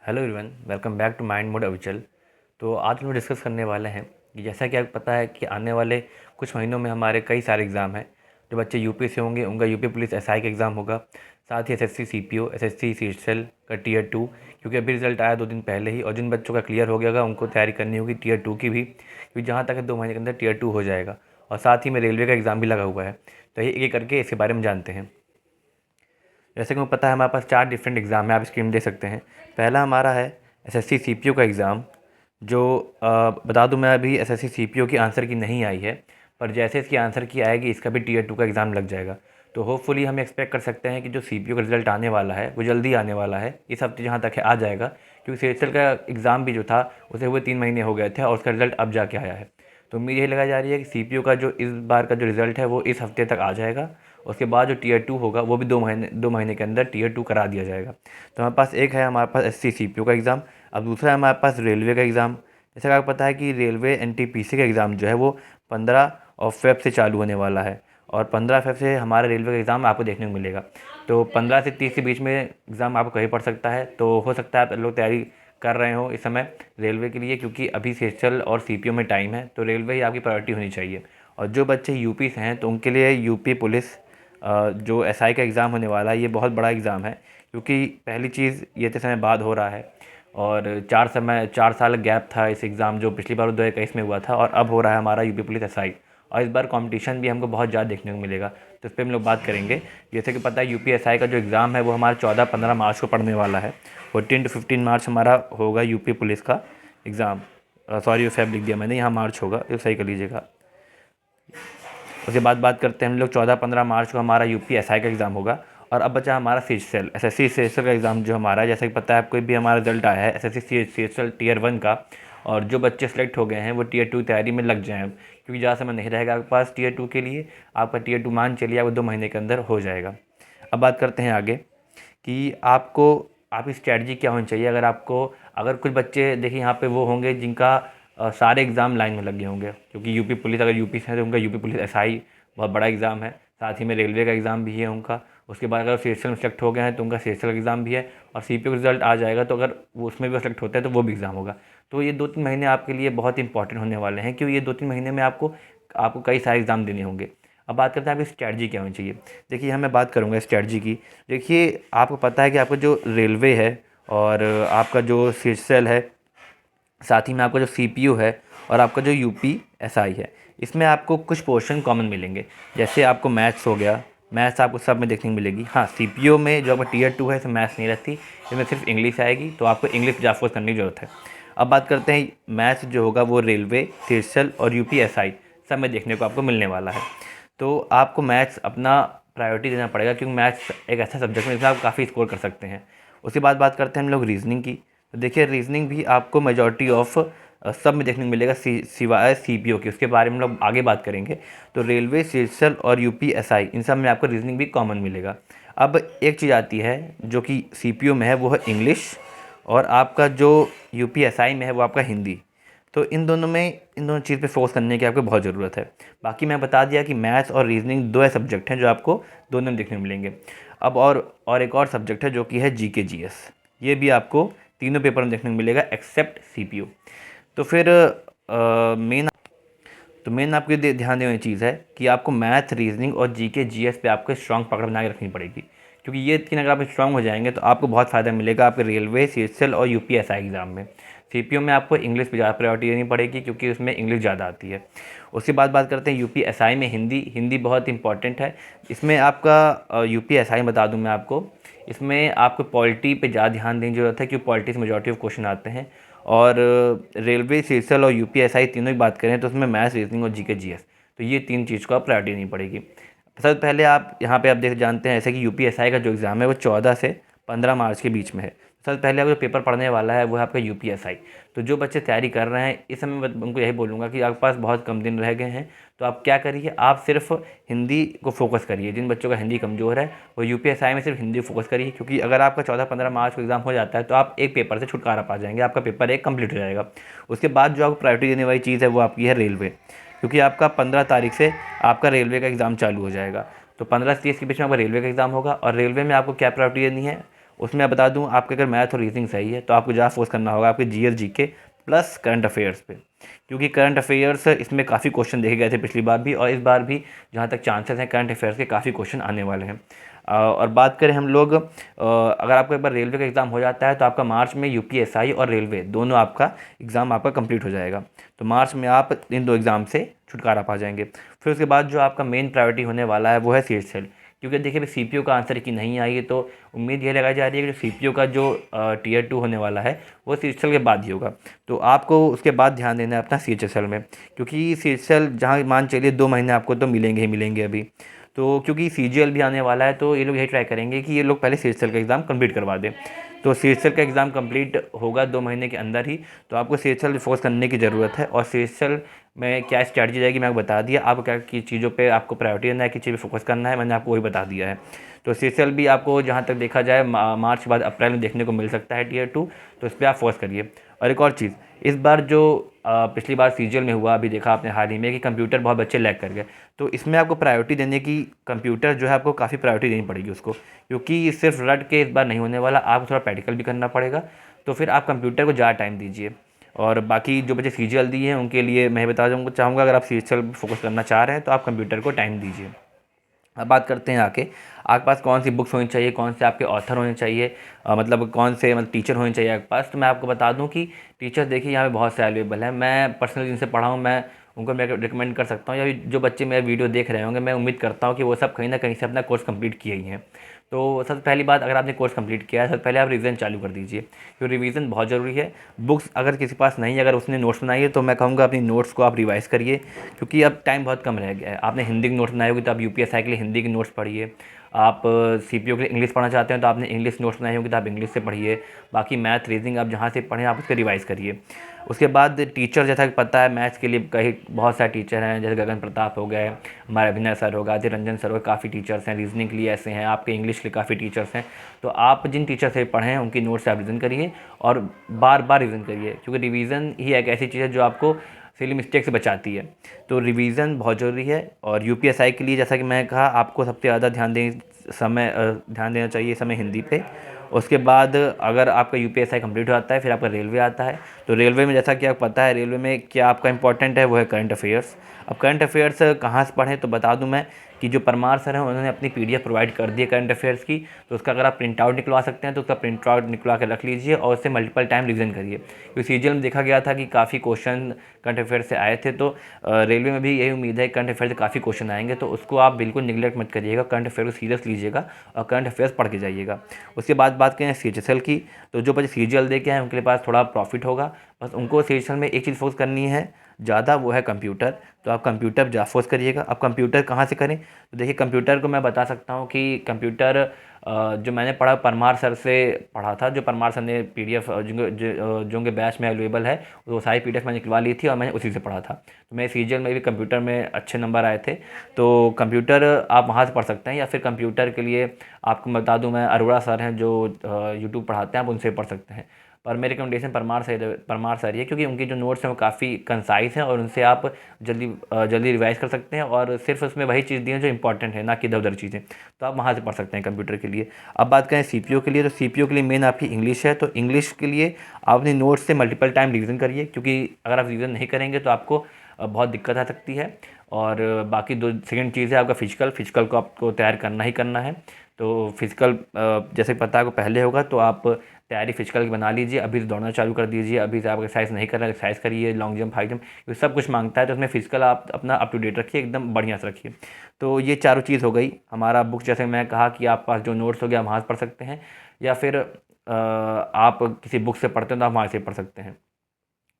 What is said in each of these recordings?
Hello everyone, welcome back to mind mode Avichal. तो आज हम लोग डिस्कस करने वाले हैं कि जैसा कि आपको पता है कि आने वाले कुछ महीनों में हमारे कई सारे एग्ज़ाम हैं। जो बच्चे यूपी से होंगे उनका यूपी पुलिस एसआई का एग्ज़ाम होगा, साथ ही एसएससी सीपीओ, एसएससी सीएचएल का टीयर 2, क्योंकि अभी रिजल्ट आया 2 दिन पहले ही। और जिन बच्चों का क्लियर हो गया होगा उनको तैयारी करनी होगी टीयर 2 की भी, क्योंकि जहाँ तक है 2 महीने के अंदर टीयर 2 हो जाएगा। और साथ ही में रेलवे का एग्ज़ाम भी लगा हुआ है। तो ये एक एक करके इसके बारे में जानते हैं। जैसे कि मुझे पता है हमारे पास 4 डिफरेंट एग्ज़ाम है, आप स्क्रीन दे सकते हैं। पहला हमारा है एसएससी सीपीओ का एग्ज़ाम, जो बता दूं मैं अभी एसएससी सीपीओ की आंसर की नहीं आई है, पर जैसे इसकी आंसर की आएगी इसका भी टीयर 2 का एग्ज़ाम लग जाएगा। तो होपफुली हम एक्सपेक्ट कर सकते हैं कि जो सीपीओ का रिज़ल्ट आने वाला है वो जल्दी आने वाला है, इस हफ्ते जहाँ तक है आ जाएगा। क्योंकि सीएचएल का एग्ज़ाम भी जो था उसे हुए 3 महीने हो गए थे और उसका रिज़ल्ट अब जाके आया है। तो उम्मीद यही लगाई जा रही है कि सीपीओ का जो इस बार का जो रिज़ल्ट है वो इस हफ्ते तक आ जाएगा। उसके बाद जो टीयर 2 होगा वो भी 2 महीने के अंदर टीयर 2 करा दिया जाएगा। तो हमारे पास एक है हमारे पास एसएससी सीपीओ का एग्ज़ाम। अब दूसरा है हमारे पास रेलवे का एग्ज़ाम। जैसा कि आपको पता है कि रेलवे एनटीपीसी का एग्ज़ाम जो है वो 15 और फेब से चालू होने वाला है, और 15 फेब से हमारा रेलवे का एग्ज़ाम आपको देखने को मिलेगा। तो 15 से 30 के बीच में एग्ज़ाम आपको कहीं पड़ सकता है। तो हो सकता है आप लोग तैयारी कर रहे हो इस समय रेलवे के लिए, क्योंकि अभी सीएचएल और सीपीओ में टाइम है, तो रेलवे ही आपकी प्रायोरिटी होनी चाहिए। और जो बच्चे यूपी से हैं तो उनके लिए यूपी पुलिस जो एसआई का एग्ज़ाम होने वाला है ये बहुत बड़ा एग्ज़ाम है। क्योंकि पहली चीज़ ये इतने समय बाद हो रहा है, और 4 साल गैप था इस एग्ज़ाम, जो पिछली बार 2021 में हुआ था, और अब हो रहा है हमारा यूपी पुलिस एसआई। और इस बार कंपटीशन भी हमको बहुत ज़्यादा देखने को मिलेगा, तो इस पर हम लोग बात करेंगे। जैसे कि पता है यूपी एसआई का जो एग्ज़ाम है वो हमारा 14-15 मार्च को पड़ने वाला है। 14 to 15 मार्च हमारा होगा यूपी पुलिस का एग्ज़ाम। सॉरी, फेब लिख दिया मैंने, यहाँ मार्च होगा, तो सही कर लीजिएगा। उसके बाद बात करते हैं हम लोग 14-15 मार्च को हमारा यूपी एसआई का एग्ज़ाम होगा। और अब बचा हमारा सीएचएल एसएससी सीएचएल का एग्ज़ाम जो हमारा है। जैसे कि पता है आपको भी हमारा रिजल्ट आया है एसएससी सीएचएल टीयर 1 का, और जो बच्चे सेलेक्ट हो गए हैं वो टीयर 2 तैयारी में लग जाएँ अब, क्योंकि ज़्यादा समय नहीं रहेगा आपके पास टीयर 2 के लिए। आपका टीयर 2 मान चलिए आपको 2 महीने के अंदर हो जाएगा। अब बात करते हैं आगे कि आपकी स्ट्रैटेजी क्या होनी चाहिए। अगर कुछ बच्चे देखिए यहाँ पे वो होंगे जिनका सारे एग्ज़ाम लाइन में लगे होंगे, क्योंकि यूपी पुलिस अगर यूपी से है तो उनका यूपी पुलिस एसआई बहुत बड़ा एग्ज़ाम है। साथ ही में रेलवे का एग्ज़ाम भी है उनका। उसके बाद अगर सीएचएल में सेलेक्ट हो गए हैं तो उनका सीएचएल का एग्ज़ाम भी है, और सीपीओ का रिजल्ट आ जाएगा तो अगर वो उसमें भी सेलेक्ट होता है तो वो भी एग्ज़ाम होगा। तो ये 2-3 महीने आपके लिए बहुत इंपॉर्टेंट होने वाले हैं, क्योंकि ये 2-3 महीने में आपको आपको कई सारे एग्ज़ाम देने होंगे। अब बात करते हैं आपकी स्ट्रैटेजी क्या होनी चाहिए। देखिए यहाँ मैं बात करूँगा स्ट्रैटेजी की। देखिए आपको पता है कि आपका जो रेलवे है और आपका जो सीएचएल है, साथ ही में आपका जो सीपीयू है और आपका जो यूपी एसआई है, इसमें आपको कुछ पोर्शन कॉमन मिलेंगे। जैसे आपको मैथ्स हो गया, मैथ्स आपको सब में देखने को मिलेगी। हाँ, सीपीयू में जो आपका टीयर 2 है इसमें मैथ्स नहीं रहती, इसमें सिर्फ इंग्लिश आएगी, तो आपको इंग्लिश ज़्यादा फोकस करने की ज़रूरत है। अब बात करते हैं मैथ्स जो होगा वो रेलवे, सीएचएल और यूपी एसआई सब में देखने को आपको मिलने वाला है। तो आपको मैथ्स अपना प्रायोरिटी देना पड़ेगा, क्योंकि मैथ्स एक ऐसा सब्जेक्ट है जिसमें आप काफ़ी स्कोर कर सकते हैं। उसके बाद बात करते हैं हम लोग रीजनिंग की। तो देखिए रीजनिंग भी आपको मेजॉरिटी ऑफ सब में देखने को मिलेगा सिवाय सीपीओ के, उसके बारे में हम लोग आगे बात करेंगे। तो रेलवे, सीएचएल और यूपी एसआई इन सब में आपको रीजनिंग भी कॉमन मिलेगा। अब एक चीज़ आती है जो कि सीपीओ में है, वो है इंग्लिश, और आपका जो यूपी एसआई में है वो आपका हिंदी। तो इन दोनों चीज़ पे फोकस करने की आपको बहुत ज़रूरत है। बाकी मैं बता दिया कि मैथ्स और रीजनिंग 2 ऐसे सब्जेक्ट हैं जो आपको दोनों में देखने को मिलेंगे। अब और एक और सब्जेक्ट है जो कि है जीके जीएस। ये भी आपको तीनों पेपर में देखने को मिलेगा एक्सेप्ट सीपीयू। तो फिर मेन आपको ध्यान देने वाली चीज़ है कि आपको मैथ, रीजनिंग और जीके जीएस पे आपको स्ट्रांग पकड़ बना के रखनी पड़ेगी, क्योंकि ये तीन अगर आप स्ट्रांग हो जाएंगे तो आपको बहुत फ़ायदा मिलेगा आपके रेलवे, सीएचएल और यूपी एसआई एग्ज़ाम में। सीपीयू में आपको इंग्लिश पे ज़्यादा प्रायोरिटी देनी पड़ेगी, क्योंकि उसमें इंग्लिश ज़्यादा आती है। उसके बाद बात करते हैं यूपी एसआई में हिंदी बहुत इंपॉर्टेंट है। इसमें आपका यूपी एसआई बता दूँ मैं आपको, इसमें आपको पॉलिटी पे ज़्यादा ध्यान देने की ज़रूरत है, क्योंकि पॉलिटी से मेजॉरिटी ऑफ क्वेश्चन आते हैं। और रेलवे, सीएचएल और यूपीएसआई तीनों की बात करें तो उसमें मैथ्स, रीजनिंग और जीके जीएस, तो ये 3 चीज़ को आप प्रायोरिटी देनी पड़ेगी। सबसे पहले आप यहाँ पे आप देख जानते हैं ऐसे कि यूपीएसआई का जो एग्ज़ाम है वो 14 से 15 मार्च के बीच में है। सबसे पहले आपका जो पेपर पढ़ने वाला है वो है आपका यूपीएसआई। तो जो बच्चे तैयारी कर रहे हैं इस समय मैं उनको यही बोलूँगा कि आपके पास बहुत कम दिन रह गए हैं, तो आप क्या करिए, आप सिर्फ हिंदी को फोकस करिए। जिन बच्चों का हिंदी कमज़ोर है वो यूपीएसआई में सिर्फ हिंदी फोकस करिए, क्योंकि अगर आपका 14-15 मार्च को एग्ज़ाम हो जाता है तो आप एक पेपर से छुटकारा पा जाएंगे, आपका पेपर 1 कंप्लीट हो जाएगा। उसके बाद जो आपको प्रायोरिटी देने वाली चीज़ है वो आपकी है रेलवे, क्योंकि आपका 15 तारीख से आपका रेलवे का एग्ज़ाम चालू हो जाएगा। तो 15 से 30 के बीच में आपका रेलवे का एग्ज़ाम होगा, और रेलवे में आपको क्या प्रायोरिटी देनी है, उसमें मैं बता दूं, आपके अगर मैथ और रीजनिंग सही है तो आपको ज़्यादा फोकस करना होगा आपके GS GK plus current affairs पे, क्योंकि करंट अफेयर्स इसमें काफ़ी क्वेश्चन देखे गए थे पिछली बार भी, और इस बार भी जहाँ तक चांसेस हैं करंट अफेयर्स के काफ़ी क्वेश्चन आने वाले हैं। और बात करें हम लोग, अगर आपको एक बार रेलवे का एग्ज़ाम हो जाता है तो आपका मार्च में यूपीएसआई और रेलवे दोनों आपका एग्ज़ाम आपका कंप्लीट हो जाएगा। तो मार्च में आप इन 2 एग्ज़ाम से छुटकारा पा जाएंगे। फिर उसके बाद जो आपका मेन प्रायोरिटी होने वाला है वो है सीएचएल, क्योंकि देखिए सीपीयू का आंसर की नहीं आई है, तो उम्मीद ये लगाई जा रही है कि जो सीपीयू का जो टीयर 2 होने वाला है वो सीएचएल के बाद ही होगा। तो आपको उसके बाद ध्यान देना है अपना सीएचएल में, क्योंकि सीएचएल जहाँ मान चलिए 2 महीने आपको तो मिलेंगे ही मिलेंगे अभी। तो क्योंकि सीजीएल भी आने वाला है तो ये लोग यही ट्राई करेंगे कि ये लोग पहले सीएचएल का एग्ज़ाम कंप्लीट करवा दें। तो सीएचएल का एग्ज़ाम कंप्लीट होगा 2 महीने के अंदर ही, तो आपको सीएचएल फोकस करने की ज़रूरत है। और सीएचएल में क्या स्ट्रैटेजी रहेगी मैं आपको बता दिया, आपको क्या की चीज़ों पे आपको प्रायोरिटी देना है, किस चीज़ पे फोकस करना है, मैंने आपको वही बता दिया है। तो सीएचएल भी आपको जहाँ तक देखा जाए मार्च के बाद अप्रैल में देखने को मिल सकता है टीयर 2, तो इस पर आप फोकस करिए। और एक और चीज़, इस बार जो पिछली बार सीजीएल में हुआ, अभी देखा आपने हाल ही में कि कंप्यूटर बहुत बच्चे लैग कर गए, तो इसमें आपको प्रायोरिटी देने की, कंप्यूटर जो है आपको काफ़ी प्रायोरिटी देनी पड़ेगी उसको, क्योंकि सिर्फ रट के इस बार नहीं होने वाला, आपको थोड़ा प्रैक्टिकल भी करना पड़ेगा। तो फिर आप कंप्यूटर को ज़्यादा टाइम दीजिए। और बाकी जो बच्चे सीजीएल दिए हैं उनके लिए मैं बता चाहूँगा, अगर आप सीजीएल पर फोकस करना चाह रहे हैं तो आप कंप्यूटर को टाइम दीजिए। अब बात करते हैं आपके पास कौन सी बुक्स होनी चाहिए, कौन से आपके ऑथर होने चाहिए, मतलब कौन से मतलब टीचर होने चाहिए आपके पास। तो मैं आपको बता दूं कि टीचर देखिए यहाँ पे बहुत से अवेलेबल हैं। मैं पर्सनली जिनसे पढ़ा हूँ मैं उनको मैं रिकमेंड कर सकता हूँ, या जो बच्चे मेरा वीडियो देख रहे होंगे मैं उम्मीद करता हूँ कि वो सब कहीं ना कहीं से अपना कोर्स कंप्लीट किए ही हैं। तो सबसे पहली बात, अगर आपने कोर्स कंप्लीट किया है सबसे पहले आप रिवीजन चालू कर दीजिए, क्योंकि रिवीजन बहुत ज़रूरी है। बुक्स अगर किसी के पास नहीं है, अगर उसने नोट्स बनाई है तो मैं कहूँगा अपनी नोट्स को आप रिवाइज करिए, क्योंकि अब टाइम बहुत कम रह गया है। आपने हिंदी की नोट्स बनाई होगी तो आप यूपीएसआई के लिए हिंदी की नोट्स पढ़िए। आप सीपीयू के लिए इंग्लिश पढ़ना चाहते हैं तो आपने इंग्लिश नोट्स बनाई होगी तो आप इंग्लिश से पढ़िए। बाकी मैथ रीजनिंग आप जहाँ से पढ़ें आप उसके रिवाइज़ करिए। उसके बाद टीचर, जैसा कि पता है मैथ्स के लिए कई बहुत सारे टीचर हैं, जैसे गगन प्रताप हो गए, हमारे अभिनय सर हो गए, अजय रंजन सर हो गए, काफ़ी टीचर्स हैं। रीजनिंग के लिए ऐसे हैं, आपके इंग्लिश के लिए काफ़ी टीचर्स हैं। तो आप जिन टीचर से पढ़ें उनकी नोट्स से आप रिविज़न करिए और बार बार रिविज़न करिए, क्योंकि रिवीजन ही एक ऐसी चीज़ है जो आपको सिली मिस्टेक से बचाती है। तो रिवीजन बहुत ज़रूरी है। और यूपीएसआई के लिए जैसा कि मैं कहा, आपको सबसे ज़्यादा ध्यान देना चाहिए समय हिंदी पे। उसके बाद अगर आपका यूपीएसआई कंप्लीट हो जाता है फिर आपका रेलवे आता है। तो रेलवे में जैसा कि आपको पता है रेलवे में क्या आपका इंपॉर्टेंट है, वो है करंट अफेयर्स। अब करंट अफेयर्स कहाँ से पढ़ें तो बता दूं मैं कि जो परमार सर हैं उन्होंने अपनी पीडीएफ प्रोवाइड कर दी है करंट अफेयर्स की, तो उसका अगर आप प्रिंट आउट निकलवा सकते हैं तो उसका प्रिंट आउट निकलवा के रख लीजिए और उससे मल्टीपल टाइम रिवीजन करिए, क्योंकि सीजीएल में देखा गया था कि काफ़ी क्वेश्चन करंट अफेयर्स से आए थे। तो रेलवे में भी यही उम्मीद है करंट अफेयर्स से काफ़ी क्वेश्चन आएंगे, तो उसको आप बिल्कुल निगलेक्ट मत करिएगा, करंट अफेयर को सीरियस लीजिएगा और करंट अफेयर्स पढ़ के जाइएगा। उसके बाद बात करें सीएचएसएल की, तो जो बच्चे सीजीएल दे के हैं उनके पास थोड़ा प्रॉफिट होगा, बस उनको सीएचएसएल में एक चीज़ फोकस करनी है ज़्यादा, वो है कंप्यूटर। तो आप कंप्यूटर ज़्यादा फोकस करिएगा। अब कंप्यूटर कहाँ से करें, तो देखिए कंप्यूटर को मैं बता सकता हूँ कि कंप्यूटर जो मैंने पढ़ा परमार सर से पढ़ा था, जो परमार सर ने पीडीएफ जो उनके बैच में अवेलेबल है वो सारी पीडीएफ मैंने निकलवा ली थी और मैंने उसी से पढ़ा था। तो मेरे सीजीएल में भी कंप्यूटर में अच्छे नंबर आए थे, तो कंप्यूटर आप वहाँ से पढ़ सकते हैं, या फिर कंप्यूटर के लिए आपको बता दूँ मैं अरोड़ा सर हैं जो यूट्यूब पढ़ाते हैं, आप उनसे पढ़ सकते हैं। पर मेरी रिकमेंडेशन परमार सर ही है, क्योंकि उनकी जो नोट्स हैं वो काफ़ी कंसाइज हैं और उनसे आप जल्दी रिवाइज कर सकते हैं, और सिर्फ उसमें वही चीज़ दी है जो इंपॉर्टेंट है, ना कि इधर उधर चीज़ें। तो आप वहाँ से पढ़ सकते हैं कंप्यूटर के लिए। अब बात करें सीपीयू के लिए, तो सीपीयू के लिए मेन आपकी इंग्लिश है। तो इंग्लिश के लिए आप अपनी नोट्स से मल्टीपल टाइम रिविज़न करिए, क्योंकि अगर आप रिविज़न नहीं करेंगे तो आपको बहुत दिक्कत आ सकती है। और बाकी दो सेकंड चीज़ है आपका फिजिकल को आपको तैयार करना ही करना है। तो फिजिकल जैसे पता है आपको पहले होगा, तो आप तैयारी फिजिकल की बना लीजिए, अभी से दौड़ना चालू कर दीजिए, अभी से आप एक्सरसाइज नहीं कर रहे हैं एक्सरसाइज करिए, लॉन्ग जंप हाई जंप, ये सब कुछ मांगता है। तो उसमें फिजिकल आप अपना अप टू डेट रखिए, एकदम बढ़िया से रखिए। तो ये चारों चीज़ हो गई हमारा बुक, जैसे मैं कहा कि आप पास जो नोट्स हो गया वहाँ से पढ़ सकते हैं, या फिर आप किसी बुक से पढ़ते हैं तो आप वहाँ से पढ़ सकते हैं।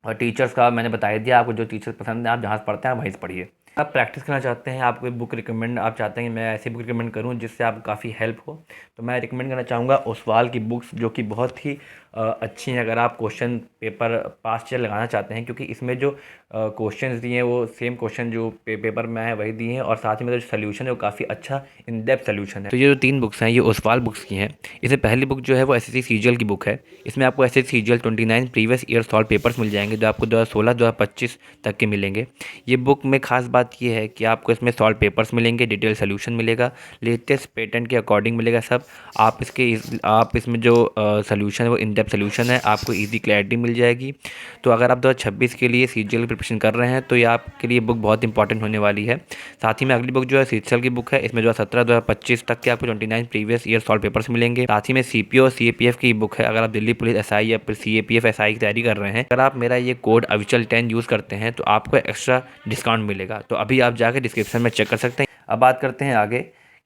और टीचर्स का मैंने बता ही दिया, आपको जो टीचर्स पसंद है आप जहाँ से पढ़ते हैं आप वहीं से पढ़िए। आप प्रैक्टिस करना चाहते हैं, आप कोई बुक रिकमेंड आप चाहते हैं कि मैं ऐसी बुक रिकमेंड करूं जिससे आपको काफ़ी हेल्प हो, तो मैं रिकमेंड करना चाहूँगा ओसवाल की बुक्स, जो कि बहुत ही अच्छी हैं अगर आप क्वेश्चन पेपर पास चेयर लगाना चाहते हैं, क्योंकि इसमें जो क्वेश्चंस दिए हैं वो सेम क्वेश्चन जो पेपर में है वही दिए हैं, और साथ ही में जो सोल्यूशन है वो काफ़ी अच्छा इन डेप्थ सोल्यूशन है। तो ये जो 3 बुक्स हैं ये ओसवाल बुक्स की हैं। इससे पहली बुक जो है वो एसएससी सीजीएल की बुक है। इसमें आपको SSC CGL 29 previous year solved papers मिल जाएंगे, जो आपको 2016 2025 तक के मिलेंगे। ये बुक में खास बात ये है कि आपको इसमें सॉल्व पेपर्स मिलेंगे, डिटेल सोल्यूशन मिलेगा, लेटेस्ट पेटेंट के अकॉर्डिंग मिलेगा सब। आप इसमें जो सोल्यूशन है वो इन डेप्थ सोल्यूशन है, आपको ईजी क्लैरिटी मिल जाएगी। तो अगर आप 2026 के लिए सीजीएल की प्रिपरेशन कर रहे हैं तो ये आपके लिए बुक बहुत इंपॉर्टेंट होने वाली है। साथ ही में अगली बुक जो है सीजीएल की बुक है। इसमें जो है 17 2025 तक के आपको 29 प्रीवियस ईयर सॉल्व पेपर्स मिलेंगे। साथ ही में सीपीओ और सीएपीएफ की बुक है। अगर आप दिल्ली पुलिस एसआई या फिर सीएपीएफ एसआई की तैयारी कर रहे हैं, अगर आप मेरा ये कोड अविचल 10 यूज़ करते हैं तो आपको एक्स्ट्रा डिस्काउंट मिलेगा। तो अभी आप जाकर डिस्क्रिप्शन में चेक कर सकते हैं। अब बात करते हैं आगे,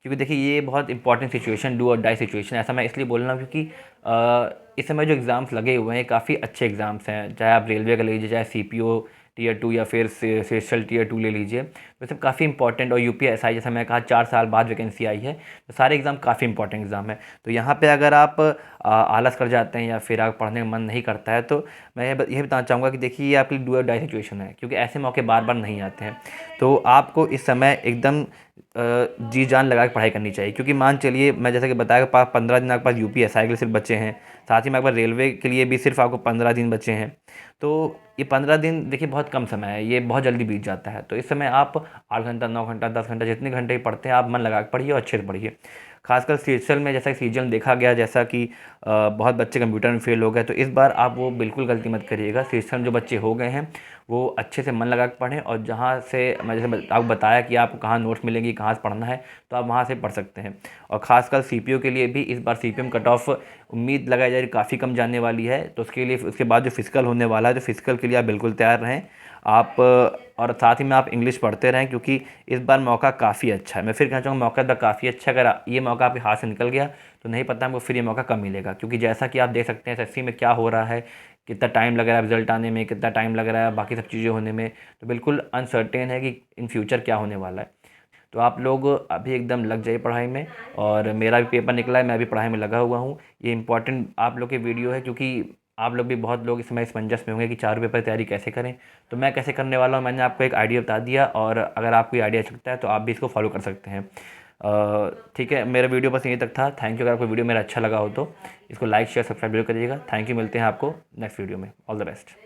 क्योंकि देखिए ये बहुत इंपॉर्टेंट सिचुएशन, डू और डाई सिचुएशन। ऐसा मैं इसलिए बोल रहा हूँ क्योंकि इस समय जो एग्ज़ाम्स लगे हुए हैं काफ़ी अच्छे एग्ज़ाम्स हैं, चाहे आप रेलवे का ले लीजिए, चाहे सीपीओ टियर 2 या फिर सेशल टियर 2 ले लीजिए, तो सब काफ़ी इंपॉर्टेंट। और यूपीएसआई जैसा मैं कहा 4 साल बाद वैकेंसी आई है, तो सारे एग्ज़ाम काफ़ी इंपॉर्टेंट एग्ज़ाम है। तो यहाँ पे अगर आप आलस कर जाते हैं या फिर आप पढ़ने का मन नहीं करता है, तो मैं यही बताना चाहूँगा कि देखिए ये आपकी डू और डाई सिचुएशन है, क्योंकि ऐसे मौके बार बार नहीं आते हैं। तो आपको इस समय एकदम जी जान लगा के पढ़ाई करनी चाहिए, क्योंकि मान चलिए मैं जैसा कि बताया 15 दिन आपके पास यूपीएसआई के लिए सिर्फ बचे हैं, साथ ही में आपके पास रेलवे के लिए भी सिर्फ आपको 15 दिन बचे हैं। तो ये 15 दिन देखिए बहुत कम समय है, ये बहुत जल्दी बीत जाता है। तो इस समय आप 8 घंटा 9 घंटा 10 घंटा जितने घंटे पढ़ते हैं आप मन लगा के पढ़िए और अच्छे से पढ़िए। खासकर सीजीएल में जैसा कि सीजीएल देखा गया, जैसा कि बहुत बच्चे कंप्यूटर में फेल हो गए, तो इस बार आप वो बिल्कुल गलती मत करिएगा। सीजीएल में जो बच्चे हो गए हैं वो अच्छे से मन लगा के पढ़ें, और जहाँ से मैं जैसे आपको बताया कि आपको कहाँ नोट्स मिलेंगी, कहाँ से पढ़ना है, तो आप वहाँ से पढ़ सकते हैं। और ख़ासकर सीपीओ के लिए भी इस बार सीपीएम कट ऑफ उम्मीद लगाई जा रही काफ़ी कम जाने वाली है। तो उसके लिए उसके बाद जो फिजिकल होने वाला है, तो फिजिकल के लिए आप बिल्कुल तैयार रहें आप। और साथ ही में आप इंग्लिश पढ़ते रहें, क्योंकि इस बार मौका काफ़ी अच्छा है। मैं फिर कहना चाहूँगा मौका तो काफ़ी अच्छा है। अगर ये मौका आपके हाथ से निकल गया तो नहीं पता हमको फिर ये मौका कब मिलेगा, क्योंकि जैसा कि आप देख सकते हैं एसएससी में क्या हो रहा है, कितना टाइम लग रहा है रिजल्ट आने में, कितना टाइम लग रहा है बाकी सब चीज़ें होने में। तो बिल्कुल अनसर्टेन है कि इन फ्यूचर क्या होने वाला है। तो आप लोग अभी एकदम लग जाइए पढ़ाई में, और मेरा भी पेपर निकला है, मैं भी पढ़ाई में लगा हुआ हूँ। ये इंपॉर्टेंट आप लोग की वीडियो है, क्योंकि आप लोग भी बहुत लोग इस समय इसमंजस में होंगे कि 4 पेपर की तैयारी कैसे करें। तो मैं कैसे करने वाला हूँ, मैंने आपको एक आइडिया बता दिया, और अगर आपको ये आइडिया अच्छा लगता है तो आप भी इसको फॉलो कर सकते हैं। ठीक है, मेरा वीडियो बस यहीं तक था। Thank you. अगर आपको वीडियो मेरा अच्छा लगा हो तो इसको लाइक शेयर सब्सक्राइब जरूर करिएगा। थैंक यू, मिलते हैं आपको नेक्स्ट वीडियो में। All the best.